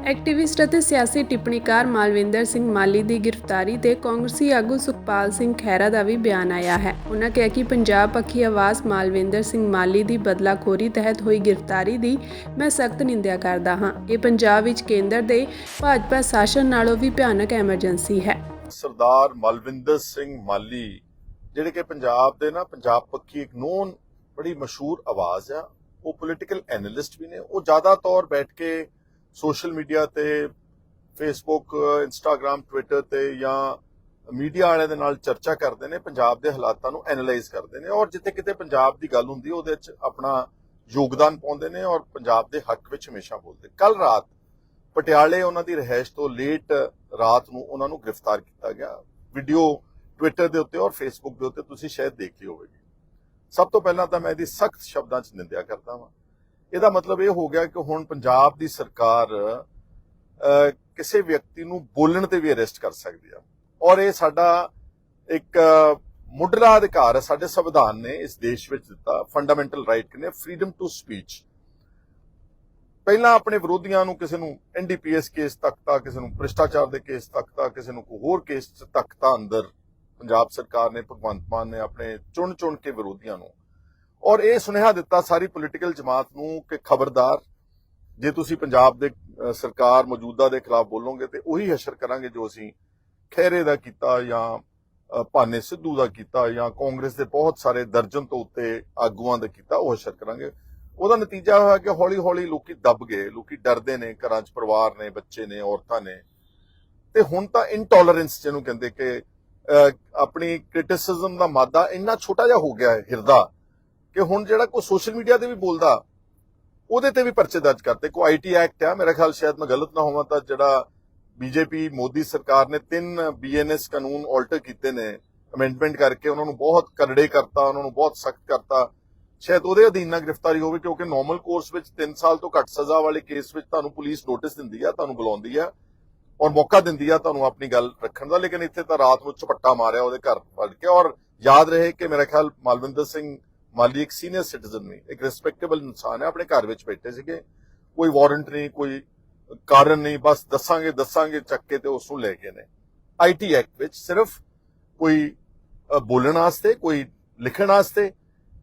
ਐਕਟਿਵਿਸਟ ਅਤੇ ਸਿਆਸੀ ਟਿੱਪਣੀਕਾਰ ਮਾਲਵਿੰਦਰ ਸਿੰਘ ਮਾਲੀ ਦੀ ਗ੍ਰਿਫਤਾਰੀ ਤੇ ਕਾਂਗਰਸੀ ਆਗੂ ਸੁਖਪਾਲ ਸਿੰਘ ਖਹਿਰਾ ਦਾ ਵੀ ਬਿਆਨ ਆਇਆ ਹੈ। ਉਨ੍ਹਾਂ ਕਿਹਾ ਕਿ ਪੰਜਾਬ ਪੱਖੀ ਆਵਾਜ਼ ਮਾਲਵਿੰਦਰ ਸਿੰਘ ਮਾਲੀ ਦੀ ਬਦਲਾਖੋਰੀ ਤਹਿਤ ਹੋਈ ਗ੍ਰਿਫਤਾਰੀ ਦੀ ਮੈਂ ਸਖਤ ਨਿੰਦਿਆ ਕਰਦਾ ਹਾਂ। ਇਹ ਪੰਜਾਬ ਵਿੱਚ ਕੇਂਦਰ ਦੇ ਭਾਜਪਾ ਸ਼ਾਸਨ ਨਾਲੋਂ ਵੀ ਭਿਆਨਕ ਐਮਰਜੈਂਸੀ ਹੈ। ਸਰਦਾਰ ਮਲਵਿੰਦਰ ਸਿੰਘ ਮਾਲੀ ਜਿਹੜੇ ਕਿ ਪੰਜਾਬ ਦੇ ਪੰਜਾਬ ਪੱਖੀ ਇੱਕ ਨੋਨ ਬੜੀ ਮਸ਼ਹੂਰ ਆਵਾਜ਼ ਆ, ਉਹ ਪੋਲੀਟੀਕਲ ਐਨਾਲਿਸਟ ਵੀ ਨੇ। ਉਹ ਜ਼ਿਆਦਾ ਤੌਰ ਬੈਠ ਕੇ ਸੋਸ਼ਲ ਮੀਡੀਆ ਤੇ ਫੇਸਬੁੱਕ, ਇੰਸਟਾਗ੍ਰਾਮ, ਟਵਿੱਟਰ ਤੇ ਜਾਂ ਮੀਡੀਆ ਵਾਲਿਆਂ ਦੇ ਨਾਲ ਚਰਚਾ ਕਰਦੇ ਨੇ, ਪੰਜਾਬ ਦੇ ਹਾਲਾਤਾਂ ਨੂੰ ਐਨਾਲਾਈਜ਼ ਕਰਦੇ ਨੇ ਔਰ ਜਿੱਥੇ ਕਿਤੇ ਪੰਜਾਬ ਦੀ ਗੱਲ ਹੁੰਦੀ ਹੈ ਉਹਦੇ ਵਿੱਚ ਆਪਣਾ ਯੋਗਦਾਨ ਪਾਉਂਦੇ ਨੇ ਔਰ ਪੰਜਾਬ ਦੇ ਹੱਕ ਵਿੱਚ ਹਮੇਸ਼ਾ ਬੋਲਦੇ। ਕੱਲ ਰਾਤ ਪਟਿਆਲੇ ਉਹਨਾਂ ਦੀ ਰਿਹਾਇਸ਼ ਤੋਂ ਲੇਟ ਰਾਤ ਨੂੰ ਉਹਨਾਂ ਨੂੰ ਗ੍ਰਿਫਤਾਰ ਕੀਤਾ ਗਿਆ। ਵੀਡੀਓ ਟਵਿੱਟਰ ਦੇ ਉੱਤੇ ਔਰ ਫੇਸਬੁੱਕ ਦੇ ਉੱਤੇ ਤੁਸੀਂ ਸ਼ਾਇਦ ਦੇਖੀ ਹੋਵੇਗੀ। ਸਭ ਤੋਂ ਪਹਿਲਾਂ ਤਾਂ ਮੈਂ ਇਹਦੀ ਸਖਤ ਸ਼ਬਦਾਂ 'ਚ ਨਿੰਦਿਆ ਕਰਦਾ ਹਾਂ। ਇਹਦਾ ਮਤਲਬ ਇਹ ਹੋ ਗਿਆ ਕਿ ਹੁਣ ਪੰਜਾਬ ਦੀ ਸਰਕਾਰ ਕਿਸੇ ਵਿਅਕਤੀ ਨੂੰ ਬੋਲਣ ਤੇ ਵੀ ਅਰੈਸਟ ਕਰ ਸਕਦੀ ਆ ਔਰ ਇਹ ਸਾਡਾ ਇੱਕ ਮੁੱਢਲਾ ਅਧਿਕਾਰ ਹੈ, ਸਾਡੇ ਸੰਵਿਧਾਨ ਨੇ ਇਸ ਦੇਸ਼ ਵਿੱਚ ਦਿੱਤਾ। ਫੰਡਾਮੈਂਟਲ ਰਾਈਟ ਨੇ ਫਰੀडम ਟੂ ਸਪੀਚ। ਪਹਿਲਾਂ ਆਪਣੇ ਵਿਰੋਧੀਆਂ ਨੂੰ ਕਿਸੇ ਨੂੰ NDPS ਕੇਸ ਤੱਕਤਾ, ਕਿਸੇ ਨੂੰ ਭ੍ਰਿਸ਼ਟਾਚਾਰ ਦੇ ਕੇਸ ਤੱਕਤਾ, ਕਿਸੇ ਨੂੰ ਕੋਈ ਹੋਰ ਕੇਸ ਤੱਕਤਾ ਅੰਦਰ ਪੰਜਾਬ ਸਰਕਾਰ ਨੇ, ਭਗਵੰਤ ਮਾਨ ਨੇ ਆਪਣੇ ਚੁਣ ਕੇ ਵਿਰੋਧੀਆਂ ਨੂੰ ਔਰ ਇਹ ਸੁਨੇਹਾ ਦਿੱਤਾ ਸਾਰੀ ਪੋਲੀਟੀਕਲ ਜਮਾਤ ਨੂੰ ਕਿ ਖਬਰਦਾਰ, ਜੇ ਤੁਸੀਂ ਪੰਜਾਬ ਦੇ ਸਰਕਾਰ ਮੌਜੂਦਾ ਦੇ ਖਿਲਾਫ ਬੋਲੋਗੇ ਤੇ ਉਹੀ ਹਸ਼ਰ ਕਰਾਂਗੇ ਜੋ ਅਸੀਂ ਖਹਿਰੇ ਦਾ ਕੀਤਾ ਜਾਂ ਭਾਨੇ ਸਿੱਧੂ ਦਾ ਕੀਤਾ ਜਾਂ ਕਾਂਗਰਸ ਦੇ ਬਹੁਤ ਸਾਰੇ ਦਰਜਨ ਤੋਂ ਉੱਤੇ ਆਗੂਆਂ ਦਾ ਕੀਤਾ, ਉਹ ਹਸ਼ਰ ਕਰਾਂਗੇ। ਉਹਦਾ ਨਤੀਜਾ ਹੋਇਆ ਕਿ ਹੌਲੀ ਹੌਲੀ ਲੋਕੀ ਦੱਬ ਗਏ, ਲੋਕੀ ਡਰਦੇ ਨੇ, ਘਰਾਂ 'ਚ ਪਰਿਵਾਰ ਨੇ, ਬੱਚੇ ਨੇ, ਔਰਤਾਂ ਨੇ ਤੇ ਹੁਣ ਤਾਂ ਇਨਟੋਲਰੈਂਸ ਜਿਹਨੂੰ ਕਹਿੰਦੇ ਕਿ ਆਪਣੀ ਕ੍ਰਿਟਿਸਿਜ਼ਮ ਦਾ ਮਾਦਾ ਇੰਨਾ ਛੋਟਾ ਜਿਹਾ ਹੋ ਗਿਆ ਹੈ ਹਿਰਦਾ ਕਿ ਹੁਣ ਜਿਹੜਾ ਕੋਈ ਸੋਸ਼ਲ ਮੀਡੀਆ ਤੇ ਵੀ ਬੋਲਦਾ ਉਹਦੇ ਤੇ ਵੀ ਪਰਚੇ ਦਰਜ ਕਰਤੇ। ਕੋਈ IT ਐਕਟ ਆ, ਮੇਰਾ ਖਿਆਲ ਸ਼ਾਇਦ ਮੈਂ ਗਲਤ ਨਾ ਹੋਵਾਂ ਤਾਂ ਜਿਹੜਾ BJP ਮੋਦੀ ਸਰਕਾਰ ਨੇ 3 BNS ਕਾਨੂੰਨ ਆਲਟਰ ਕੀਤੇ ਨੇ, ਅਮੈਂਡਮੈਂਟ ਕਰਕੇ ਉਹਨਾਂ ਨੂੰ ਬਹੁਤ ਕਰੜੇ ਕਰਤਾ, ਉਹਨਾਂ ਨੂੰ ਬਹੁਤ ਸਖਤ ਕਰਤਾ। ਸ਼ਾਇਦ ਉਹਦੇ ਅਧੀਨ ਨਾ ਗ੍ਰਿਫਤਾਰੀ ਹੋਵੇ ਕਿਉਂਕਿ ਨਾਰਮਲ ਕੋਰਸ ਵਿੱਚ 3 ਸਾਲ ਤੋਂ ਘੱਟ ਸਜ਼ਾ ਵਾਲੇ ਕੇਸ ਵਿੱਚ ਤੁਹਾਨੂੰ ਪੁਲਿਸ ਨੋਟਿਸ ਦਿੰਦੀ ਆ, ਤੁਹਾਨੂੰ ਬੁਲਾਉਂਦੀ ਆ ਔਰ ਮੌਕਾ ਦਿੰਦੀ ਆ ਤੁਹਾਨੂੰ ਆਪਣੀ ਗੱਲ ਰੱਖਣ ਦਾ। ਲੇਕਿਨ ਇੱਥੇ ਤਾਂ ਰਾਤ ਨੂੰ ਝਪੱਟਾ ਮਾਰਿਆ ਉਹਦੇ ਘਰ ਵੜ ਕੇ। ਔਰ ਯਾਦ ਰਹੇ ਕਿ ਮੇਰਾ ਖਿਆਲ ਮਾਲਵਿੰਦਰ ਸਿੰਘ ਮਾਲੀ ਇੱਕ ਸੀਨੀਅਰ ਸਿਟੀਜ਼ਨ ਨਹੀਂ, ਇੱਕ ਰਿਸਪੈਕਟੇਬਲ ਇਨਸਾਨ ਹੈ। ਆਪਣੇ ਘਰ ਵਿੱਚ ਬੈਠੇ ਸੀਗੇ, ਕੋਈ ਵਾਰੰਟ ਨਹੀਂ, ਕੋਈ ਕਾਰਨ ਨਹੀਂ, ਬਸ ਦੱਸਾਂਗੇ ਚੱਕ ਕੇ ਤੇ ਉਸ ਨੂੰ ਲੈ ਗਏ ਨੇ। IT ਐਕਟ ਵਿੱਚ ਸਿਰਫ ਕੋਈ ਬੋਲਣ ਵਾਸਤੇ, ਕੋਈ ਲਿਖਣ ਵਾਸਤੇ।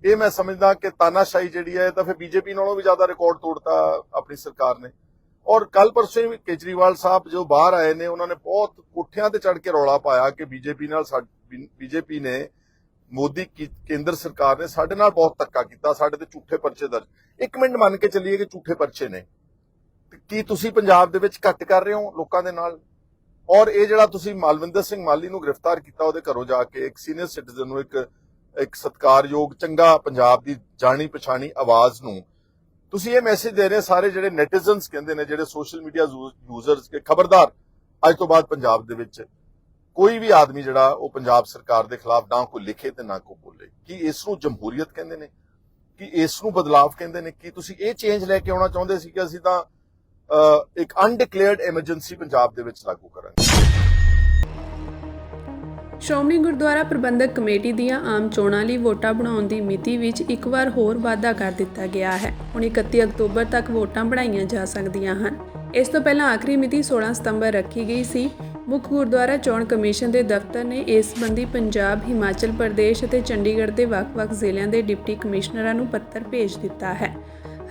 ਇਹ ਮੈਂ ਸਮਝਦਾ ਕਿ ਤਾਨਾਸ਼ਾਹੀ ਜਿਹੜੀ ਹੈ ਤਾਂ ਫਿਰ BJP ਨਾਲੋਂ ਵੀ ਜ਼ਿਆਦਾ ਰਿਕਾਰਡ ਤੋੜਤਾ ਆਪਣੀ ਸਰਕਾਰ ਨੇ। ਔਰ ਕੱਲ ਪਰਸੋਂ ਵੀ ਕੇਜਰੀਵਾਲ ਸਾਹਿਬ ਜੋ ਬਾਹਰ ਆਏ ਨੇ, ਉਹਨਾਂ ਨੇ ਬਹੁਤ ਕੋਠਿਆਂ ਤੇ ਚੜ ਕੇ ਰੌਲਾ ਪਾਇਆ ਕਿ BJP ਨੇ, ਮੋਦੀ ਕੇਂਦਰ ਸਰਕਾਰ ਨੇ ਸਾਡੇ ਨਾਲ ਬਹੁਤ ਧੱਕਾ ਕੀਤਾ, ਸਾਡੇ ਤੇ ਝੂਠੇ ਪਰਚੇ ਦਰਜ। ਇੱਕ ਮਿੰਟ ਮੰਨ ਕੇ ਚੱਲੀਏ ਕਿ ਝੂਠੇ ਪਰਚੇ ਨੇ, ਕੀ ਤੁਸੀਂ ਪੰਜਾਬ ਦੇ ਵਿੱਚ ਘੱਟ ਕਰ ਰਹੇ ਹੋ ਲੋਕਾਂ ਦੇ ਨਾਲ? ਔਰ ਇਹ ਜਿਹੜਾ ਤੁਸੀਂ ਮਾਲਵਿੰਦਰ ਸਿੰਘ ਮਾਲੀ ਨੂੰ ਗ੍ਰਿਫਤਾਰ ਕੀਤਾ ਉਹਦੇ ਘਰੋਂ ਜਾ ਕੇ, ਇੱਕ ਸੀਨੀਅਰ ਸਿਟੀਜ਼ਨ ਨੂੰ, ਇੱਕ ਸਤਿਕਾਰਯੋਗ ਚੰਗਾ ਪੰਜਾਬ ਦੀ ਜਾਣੀ ਪਛਾਣੀ ਆਵਾਜ਼ ਨੂੰ ਤੁਸੀਂ ਇਹ ਮੈਸੇਜ ਦੇ ਰਹੇ ਸਾਰੇ ਜਿਹੜੇ ਨੈਟੀਜ਼ਨਸ ਕਹਿੰਦੇ ਨੇ, ਜਿਹੜੇ ਸੋਸ਼ਲ ਮੀਡੀਆ ਯੂਜ਼ਰਸ, ਕਿ ਖਬਰਦਾਰ, ਅੱਜ ਤੋਂ ਬਾਅਦ ਪੰਜਾਬ ਦੇ ਵਿੱਚ ਕੋਈ ਵੀ ਆਦਮੀ ਜਿਹੜਾ ਉਹ ਪੰਜਾਬ ਸਰਕਾਰ ਦੇ ਖਿਲਾਫ ਨਾ ਕੋਈ ਲਿਖੇ ਤੇ ਨਾ ਕੋਈ ਬੋਲੇ। ਕੀ ਇਸ ਨੂੰ ਜਮਹੂਰੀਅਤ ਕਹਿੰਦੇ ਨੇ? ਕੀ ਇਸ ਨੂੰ ਬਦਲਾਵ ਕਹਿੰਦੇ ਨੇ? ਕੀ ਤੁਸੀਂ ਇਹ ਚੇਂਜ ਲੈ ਕੇ ਆਉਣਾ ਚਾਹੁੰਦੇ ਸੀ ਕਿ ਅਸੀਂ ਤਾਂ ਇੱਕ ਅਨਡਿਕਲੇਅਰਡ ਐਮਰਜੈਂਸੀ ਪੰਜਾਬ ਦੇ ਵਿੱਚ ਲਾਗੂ ਕਰਾਂਗੇ? ਸ਼੍ਰੋਮਣੀ ਗੁਰਦੁਆਰਾ ਪ੍ਰਬੰਧਕ ਕਮੇਟੀ ਦੀਆਂ ਆਮ ਚੋਣਾਂ ਲਈ ਵੋਟਾਂ ਬਣਾਉਣ ਦੀ ਮਿਤੀ ਵਿੱਚ ਇੱਕ ਵਾਰ ਹੋਰ ਵਾਧਾ ਕਰ ਦਿੱਤਾ ਗਿਆ ਹੈ। ਹੁਣ 31 ਅਕਤੂਬਰ ਤੱਕ ਵੋਟਾਂ ਬਣਾਈਆਂ ਜਾ ਸਕਦੀਆਂ ਹਨ। ਇਸ ਤੋਂ ਪਹਿਲਾਂ ਆਖਰੀ ਮਿਤੀ 16 ਸਤੰਬਰ ਰੱਖੀ ਗਈ ਸੀ। ਮੁੱਖ ਗੁਰਦੁਆਰਾ ਚੋਣ ਕਮਿਸ਼ਨ ਦੇ ਦਫ਼ਤਰ ਨੇ ਇਸ ਸੰਬੰਧੀ ਪੰਜਾਬ, ਹਿਮਾਚਲ ਪ੍ਰਦੇਸ਼ ਅਤੇ ਚੰਡੀਗੜ੍ਹ ਦੇ ਵੱਖ-ਵੱਖ ਜ਼ਿਲ੍ਹਿਆਂ ਦੇ ਡਿਪਟੀ ਕਮਿਸ਼ਨਰਾਂ ਨੂੰ ਪੱਤਰ ਭੇਜ ਦਿੱਤਾ ਹੈ।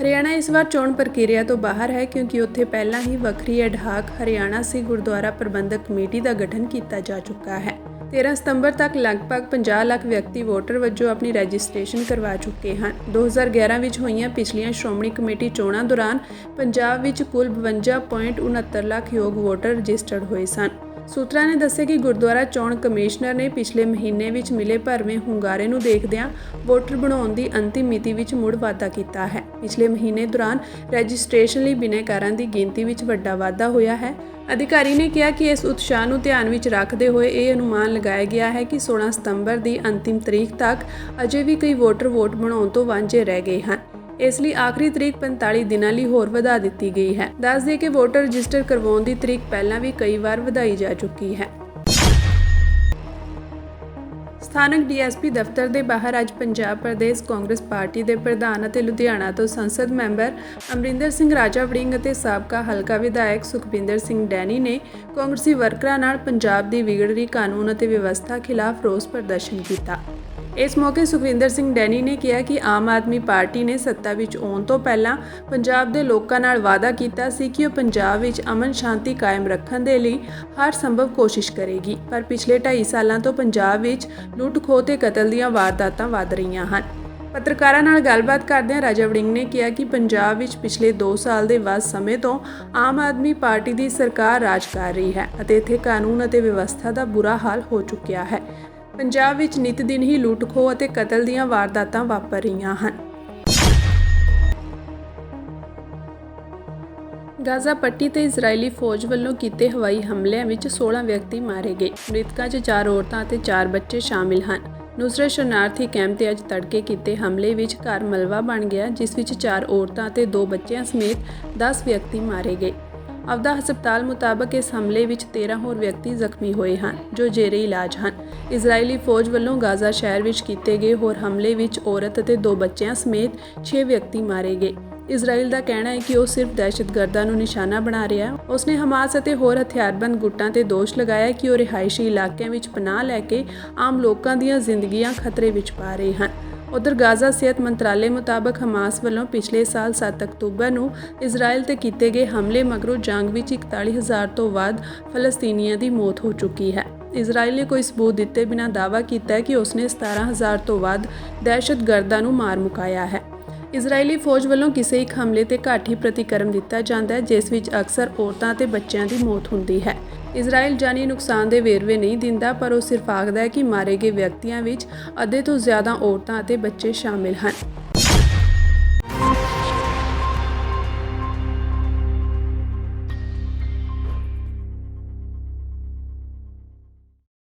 ਹਰਿਆਣਾ ਇਸ ਵਾਰ ਚੋਣ ਪ੍ਰਕਿਰਿਆ ਤੋਂ ਬਾਹਰ ਹੈ ਕਿਉਂਕਿ ਉੱਥੇ ਪਹਿਲਾਂ ਹੀ ਵੱਖਰੀ ਐਡਹਾਕ ਹਰਿਆਣਾ ਸਿੱਖ ਗੁਰਦੁਆਰਾ ਪ੍ਰਬੰਧਕ ਕਮੇਟੀ ਦਾ ਗਠਨ ਕੀਤਾ ਜਾ ਚੁੱਕਾ ਹੈ। 13 ਸਤੰਬਰ ਤੱਕ ਲਗਭਗ 50 ਲੱਖ ਵਿਅਕਤੀ ਵੋਟਰ ਵਜੋਂ ਆਪਣੀ ਰਜਿਸਟ੍ਰੇਸ਼ਨ ਕਰਵਾ ਚੁੱਕੇ ਹਨ। 2011 ਵਿੱਚ ਹੋਈਆਂ ਪਿਛਲੀਆਂ ਸ਼੍ਰੋਮਣੀ ਕਮੇਟੀ ਚੋਣਾਂ ਦੌਰਾਨ ਪੰਜਾਬ ਵਿੱਚ ਕੁੱਲ 52.69 ਲੱਖ ਯੋਗ ਵੋਟਰ ਰਜਿਸਟਰਡ ਹੋਏ ਸਨ। ਸੂਤਰਾਂ ਨੇ ਦੱਸਿਆ ਕਿ ਗੁਰਦੁਆਰਾ ਚੋਣ ਕਮਿਸ਼ਨਰ ਨੇ ਪਿਛਲੇ ਮਹੀਨੇ ਵਿੱਚ ਮਿਲੇ ਭਰਵੇਂ ਹੁੰਗਾਰੇ ਨੂੰ ਦੇਖਦਿਆਂ ਵੋਟਰ ਬਣਾਉਣ ਦੀ ਅੰਤਿਮ ਮਿਤੀ ਵਿੱਚ ਮੁੜ ਵਾਧਾ ਕੀਤਾ ਹੈ। ਪਿਛਲੇ ਮਹੀਨੇ ਦੌਰਾਨ ਰਜਿਸਟ੍ਰੇਸ਼ਨ ਲਈ ਬਿਨੈਕਾਰਾਂ ਦੀ ਗਿਣਤੀ ਵਿੱਚ ਵੱਡਾ ਵਾਧਾ ਹੋਇਆ ਹੈ। ਅਧਿਕਾਰੀ ਨੇ ਕਿਹਾ ਕਿ ਇਸ ਉਤਸ਼ਾਹ ਨੂੰ ਧਿਆਨ ਵਿੱਚ ਰੱਖਦੇ ਹੋਏ ਇਹ ਅਨੁਮਾਨ ਲਗਾਇਆ ਗਿਆ ਹੈ ਕਿ 16 ਸਤੰਬਰ ਦੀ ਅੰਤਿਮ ਤਰੀਕ ਤੱਕ ਅਜੇ ਵੀ ਕਈ ਵੋਟਰ ਵੋਟ ਬਣਾਉਣ ਤੋਂ ਵਾਂਝੇ ਰਹਿ ਗਏ ਹਨ। ਇਸ ਲਈ ਆਖਰੀ ਤਰੀਕ 45 ਦਿਨਾਂ ਲਈ ਹੋਰ ਵਧਾ ਦਿੱਤੀ ਗਈ ਹੈ। ਦੱਸ ਦਈਏ ਕਿ ਵੋਟਰ ਰਜਿਸਟਰ ਕਰਵਾਉਣ ਦੀ ਤਰੀਕ ਪਹਿਲਾਂ ਵੀ ਕਈ ਵਾਰ ਵਧਾਈ ਜਾ ਚੁੱਕੀ ਹੈ। ਸਥਾਨਕ ਡੀਐਸਪੀ ਦਫ਼ਤਰ ਦੇ ਬਾਹਰ ਅੱਜ ਪੰਜਾਬ ਪ੍ਰਦੇਸ਼ ਕਾਂਗਰਸ ਪਾਰਟੀ ਦੇ ਪ੍ਰਧਾਨ ਅਤੇ ਲੁਧਿਆਣਾ ਤੋਂ ਸੰਸਦ ਮੈਂਬਰ ਅਮਰਿੰਦਰ ਸਿੰਘ ਰਾਜਾ ਵੜਿੰਗ ਅਤੇ ਸਾਬਕਾ ਹਲਕਾ ਵਿਧਾਇਕ ਸੁਖਬਿੰਦਰ ਸਿੰਘ ਡੈਨੀ ਨੇ ਕਾਂਗਰਸੀ ਵਰਕਰਾਂ ਨਾਲ ਪੰਜਾਬ ਦੀ ਵਿਗੜ ਰਹੀ ਕਾਨੂੰਨ ਅਤੇ ਵਿਵਸਥਾ ਖਿਲਾਫ ਰੋਸ ਪ੍ਰਦਰਸ਼ਨ ਕੀਤਾ। ਇਸ ਮੌਕੇ ਸੁਖਵਿੰਦਰ ਸਿੰਘ ਡੈਨੀ ਨੇ ਕਿਹਾ ਕਿ ਆਮ ਆਦਮੀ ਪਾਰਟੀ ਨੇ ਸੱਤਾ ਵਿੱਚ ਆਉਣ ਤੋਂ ਪਹਿਲਾਂ ਪੰਜਾਬ ਦੇ ਲੋਕਾਂ ਨਾਲ ਵਾਅਦਾ ਕੀਤਾ ਸੀ ਕਿ ਉਹ ਪੰਜਾਬ ਵਿੱਚ ਅਮਨ ਸ਼ਾਂਤੀ ਕਾਇਮ ਰੱਖਣ ਦੇ ਲਈ ਹਰ ਸੰਭਵ ਕੋਸ਼ਿਸ਼ ਕਰੇਗੀ, ਪਰ ਪਿਛਲੇ 2.5 ਸਾਲਾਂ ਤੋਂ ਪੰਜਾਬ ਵਿੱਚ ਲੁੱਟ-ਖੋਹ ਤੇ ਕਤਲ ਦੀਆਂ ਵਾਰਦਾਤਾਂ ਵੱਧ ਰਹੀਆਂ ਹਨ। ਪੱਤਰਕਾਰਾਂ ਨਾਲ ਗੱਲਬਾਤ ਕਰਦਿਆਂ ਰਾਜਾ ਵੜਿੰਗ ਨੇ ਕਿਹਾ ਕਿ ਪੰਜਾਬ ਵਿੱਚ ਪਿਛਲੇ 2 ਸਾਲ ਦੇ ਵੱਧ ਸਮੇਂ ਤੋਂ ਆਮ ਆਦਮੀ ਪਾਰਟੀ ਦੀ ਸਰਕਾਰ ਰਾਜ ਕਰ ਰਹੀ ਹੈ ਅਤੇ ਇੱਥੇ ਕਾਨੂੰਨ ਅਤੇ ਵਿਵਸਥਾ ਦਾ ਬੁਰਾ ਹਾਲ ਹੋ ਚੁੱਕਿਆ ਹੈ। ਪੰਜਾਬ ਵਿੱਚ ਨਿਤ ਦਿਨ ਹੀ ਲੁੱਟ-ਖੋਹ ਅਤੇ ਕਤਲ ਦੀਆਂ ਵਾਰਦਾਤਾਂ ਵਾਪਰ ਰਹੀਆਂ ਹਨ। ਗਾਜ਼ਾ ਪੱਟੀ ਤੇ ਇਜ਼ਰਾਈਲੀ ਫੌਜ ਵੱਲੋਂ ਕੀਤੇ ਹਵਾਈ ਹਮਲਿਆਂ ਵਿੱਚ 16 ਵਿਅਕਤੀ ਮਾਰੇ ਗਏ। ਮ੍ਰਿਤਕਾਂ 'ਚ 4 ਔਰਤਾਂ ਅਤੇ 4 ਬੱਚੇ ਸ਼ਾਮਿਲ ਹਨ। ਨੁਸਰਤ ਸ਼ਰਨਾਰਥੀ ਕੈਂਪ ਤੇ ਅੱਜ ਤੜਕੇ ਕੀਤੇ ਹਮਲੇ ਵਿੱਚ ਘਰ ਮਲਬਾ ਬਣ ਗਿਆ, ਜਿਸ ਵਿੱਚ 4 ਔਰਤਾਂ ਅਤੇ 2 ਬੱਚਿਆਂ ਸਮੇਤ 10 ਵਿਅਕਤੀ ਮਾਰੇ ਗਏ। ਅਵਦਾ ਹਸਪਤਾਲ ਮੁਤਾਬਕ ਇਸ ਹਮਲੇ ਵਿੱਚ 13 ਹੋਰ ਵਿਅਕਤੀ ਜ਼ਖਮੀ ਹੋਏ ਹਨ, ਜੋ ਜੇਰੇ ਇਲਾਜ ਹਨ। ਇਜ਼ਰਾਈਲੀ ਫੌਜ ਵੱਲੋਂ ਗਾਜ਼ਾ ਸ਼ਹਿਰ ਵਿੱਚ ਕੀਤੇ ਗਏ ਹੋਰ ਹਮਲੇ ਵਿੱਚ ਔਰਤ ਅਤੇ 2 ਬੱਚਿਆਂ ਸਮੇਤ 6 ਵਿਅਕਤੀ ਮਾਰੇ ਗਏ। ਇਜ਼ਰਾਈਲ ਦਾ ਕਹਿਣਾ ਹੈ ਕਿ ਉਹ ਸਿਰਫ ਦਹਿਸ਼ਤਗਰਦਾਂ ਨੂੰ ਨਿਸ਼ਾਨਾ ਬਣਾ ਰਿਹਾ ਹੈ। ਉਸਨੇ ਹਮਾਸ ਅਤੇ ਹੋਰ ਹਥਿਆਰਬੰਦ ਗੁੱਟਾਂ ਤੇ ਦੋਸ਼ ਲਗਾਇਆ ਕਿ ਉਹ ਰਿਹਾਇਸ਼ੀ ਇਲਾਕਿਆਂ ਵਿੱਚ ਪਨਾਹ ਲੈ ਕੇ ਆਮ ਲੋਕਾਂ ਦੀਆਂ ਜ਼ਿੰਦਗੀਆਂ ਖਤਰੇ ਵਿੱਚ ਪਾ ਰਹੇ ਹਨ। ਉਧਰ ਗਾਜ਼ਾ ਸਿਹਤ ਮੰਤਰਾਲੇ ਮੁਤਾਬਕ ਹਮਾਸ ਵੱਲੋਂ ਪਿਛਲੇ ਸਾਲ 7 ਅਕਤੂਬਰ ਨੂੰ ਇਜ਼ਰਾਈਲ ਤੇ ਕੀਤੇ ਗਏ ਹਮਲੇ ਮਗਰੋਂ ਜੰਗ ਵਿੱਚ 41,000 ਤੋਂ ਵੱਧ ਫਲਸਤੀਨੀਆਂ ਦੀ ਮੌਤ ਹੋ ਚੁੱਕੀ ਹੈ। ਇਜ਼ਰਾਈਲ ਨੇ ਕੋਈ ਸਬੂਤ ਦਿੱਤੇ ਬਿਨਾਂ ਦਾਅਵਾ ਕੀਤਾ ਹੈ ਕਿ ਉਸਨੇ 17,000 ਤੋਂ ਵੱਧ ਦਹਿਸ਼ਤਗਰਦਾਂ ਨੂੰ ਮਾਰ ਮੁਕਾਇਆ ਹੈ। ਇਜ਼ਰਾਈਲੀ ਫੌਜ ਵੱਲੋਂ ਕਿਸੇ ਇੱਕ ਹਮਲੇ ਤੇ ਘੱਟ ਹੀ ਪ੍ਰਤੀਕਰਮ ਦਿੱਤਾ ਜਾਂਦਾ ਹੈ, ਜਿਸ ਵਿੱਚ ਅਕਸਰ ਔਰਤਾਂ ਤੇ ਬੱਚਿਆਂ ਦੀ ਮੌਤ ਹੁੰਦੀ ਹੈ। ਇਜ਼ਰਾਈਲ ਜਾਨੀ ਨੁਕਸਾਨ ਦੇ ਵੇਰਵੇ ਨਹੀਂ ਦਿੰਦਾ, ਪਰ ਉਹ ਸਿਰਫ ਆਖਦਾ ਹੈ ਕਿ ਮਾਰੇ ਗਏ ਵਿਅਕਤੀਆਂ ਵਿੱਚ ਅੱਧੇ ਤੋਂ ਜ਼ਿਆਦਾ ਔਰਤਾਂ ਅਤੇ ਬੱਚੇ ਸ਼ਾਮਿਲ ਹਨ।